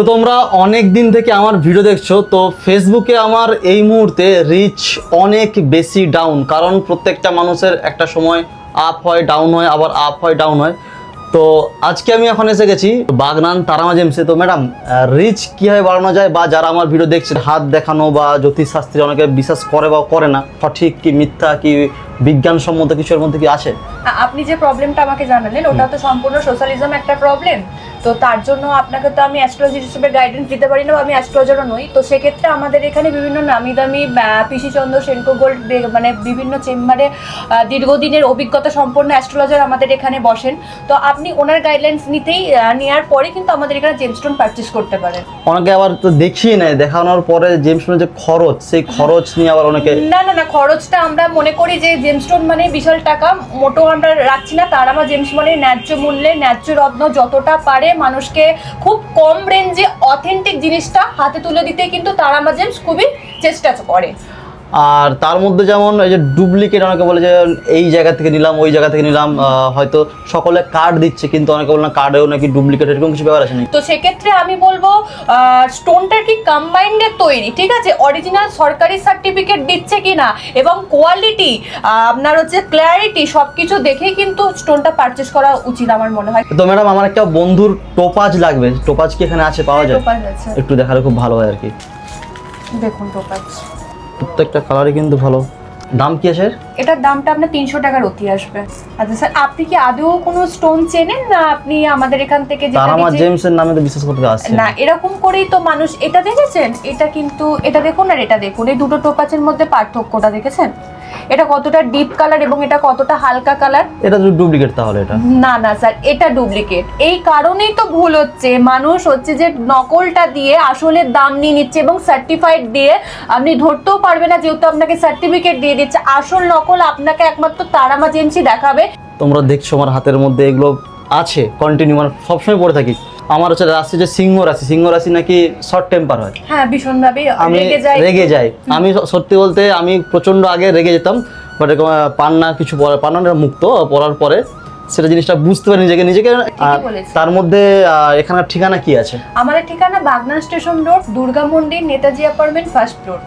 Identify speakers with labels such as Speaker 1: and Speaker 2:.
Speaker 1: তো তোমরা অনেক দিন থেকে আমার ভিডিও দেখছো, তো ফেসবুকে আমার এই মুহূর্তে রিচ অনেক বেশি ডাউন, কারণ প্রত্যেকটা মানুষের একটা সময় আপ হয় ডাউন হয়, আবার আপ হয় ডাউন হয়। তো আজকে আমি এখন এসে গেছি বাগনান তারামা জেমসে। তো ম্যাডাম, রিচ কীভাবে বাড়ানো যায়, বা যারা আমার ভিডিও দেখছে হাত দেখানো বা জ্যোতিষশাস্ত্রে অনেকে বিশ্বাস করে বা করে না, সঠিক কি মিথ্যা কি বিজ্ঞানসম্মত কিছুর মধ্যে কি আছে?
Speaker 2: আপনি যে প্রবলেমটা আমাকে জানালেন ওটা তো সম্পূর্ণ সোশ্যালিজম একটা প্রবলেম। তো তার জন্য আপনাকে তো আমি অ্যাস্ট্রোলজি হিসেবে গাইডেন্স দিতে পারি না, আমি অ্যাস্ট্রোলজারও নই। তো সেক্ষেত্রে আমাদের এখানে বিভিন্ন নামি দামি পিসি চন্দ্র সেনকো গোল্ড মানে বিভিন্ন চেম্বারে দীর্ঘদিনের অভিজ্ঞতা সম্পন্ন অ্যাস্ট্রোলজার আমাদের এখানে বসেন। তো আপনি ওনার গাইডলাইন্স নেওয়ার পরে কিন্তু আমাদের এখানে জেমস্টোন পারচেস করতে পারেন।
Speaker 1: অনেকে আবার তো দেখিয়ে নেয়, দেখানোর পরে জেমস্টোনের যে খরচ, সেই খরচ নিয়ে আবার অনেকে
Speaker 2: না খরচটা আমরা মনে করি যে জেমস্টোন মানে বিশাল টাকা মোটো আমরা রাখছি না। তার আমার জেমস মানে ন্যায্য মূল্যে ন্যায্য রত্ন যতটা পারে মানুষকে খুব কম রেঞ্জে অথেন্টিক জিনিসটা হাতে তুলে দিতে কিন্তু তার আমার জেমস খুবই চেষ্টা করে।
Speaker 1: আর তার মধ্যে যেমন এই যে ডুপ্লিকেট, অনেকে বলে যে এই জায়গা থেকে নিলাম ওই জায়গা থেকে নিলাম, হয়তো সকলে কার্ড দিচ্ছে কিন্তু অনেকে বলে না কার্ডেও নাকি ডুপ্লিকেট, এরকম কিছু ব্যাপার আছে নাকি?
Speaker 2: তো সেক্ষেত্রে আমি বলবো স্টোনটা কি কম্বাইন্ডের তৈরি, ঠিক আছে, অরিজিনাল সরকারি সার্টিফিকেট দিচ্ছে কিনা এবং কোয়ালিটি আপনার হচ্ছে ক্ল্যারিটি সবকিছু দেখেই কিন্তু স্টোনটা পারচেস করা উচিত আমার মনে হয়।
Speaker 1: তো ম্যাডাম, আমার একটা বন্ধুর টোপাজ লাগবে, টোপাজ কি এখানে আছে, পাওয়া যায়?
Speaker 2: টোপাজ আছে,
Speaker 1: একটু দেখালে খুব ভালো হয় আর কি।
Speaker 2: দেখুন টোপাজ
Speaker 1: প্রত্যেকটা কালারই কিন্তু ভালো। দাম কি আছে?
Speaker 2: এটার দামটা আপনার 300 টাকার অতি আসবে। আচ্ছা স্যার, আপনি কি আদৌ কোনো স্টোন চেনেন না? আপনি আমাদের এখান থেকে
Speaker 1: তারামা জেমসের নামে তো বিশেষ করতে আসছে
Speaker 2: না, এরকম করেই তো মানুষ এটা দেখেছেন, এটা কিন্তু এটা দেখুন আর এটা দেখুন, এই দুটো টোপাচের মধ্যে পার্থক্যটা দেখেছেন? এটা কতটা ডিপ কালার এবং এটা কতটা হালকা কালার।
Speaker 1: এটা তো ডুপ্লিকেট তাহলে? এটা
Speaker 2: না স্যার, এটা ডুপ্লিকেট। এই কারণেই তো ভুল হচ্ছে, মানুষ হচ্ছে যে নকলটা দিয়ে আসলে দাম নিয়ে নিচ্ছে এবং সার্টিফাইড দিয়ে আপনি ধরতেও পারবে না, যেহেতু আপনাকে সার্টিফিকেট দিয়ে দিচ্ছে। আসল নকল আপনাকে একমাত্র তারামা জেমসই দেখাবে।
Speaker 1: তোমরা দেখছো আমার হাতের মধ্যে এগুলো আছে কন্টিনিউ, মানে সবসময় পড়ে থাকি। আমার হচ্ছে রাশি যে সিংহ রাশি, সিংহ রাশি নাকি শর্ট টেম্পার হয়।
Speaker 2: হ্যাঁ, ভীষণভাবে
Speaker 1: আমি রেগে যাই। আমি সত্যি বলতে আমি প্রচন্ড আগে রেগে যেতাম, বাট পান্না কিছু পান্না মুক্ত পড়ার পরে সেটা জিনিসটা বুঝতে পারি নিজেকে। তার মধ্যে এখানে ঠিকানা কি আছে?
Speaker 2: আমাদের ঠিকানা বাগনান স্টেশন রোড, দুর্গা মন্দির, নেতাজি অ্যাপার্টমেন্ট, ফার্স্ট ফ্লোর।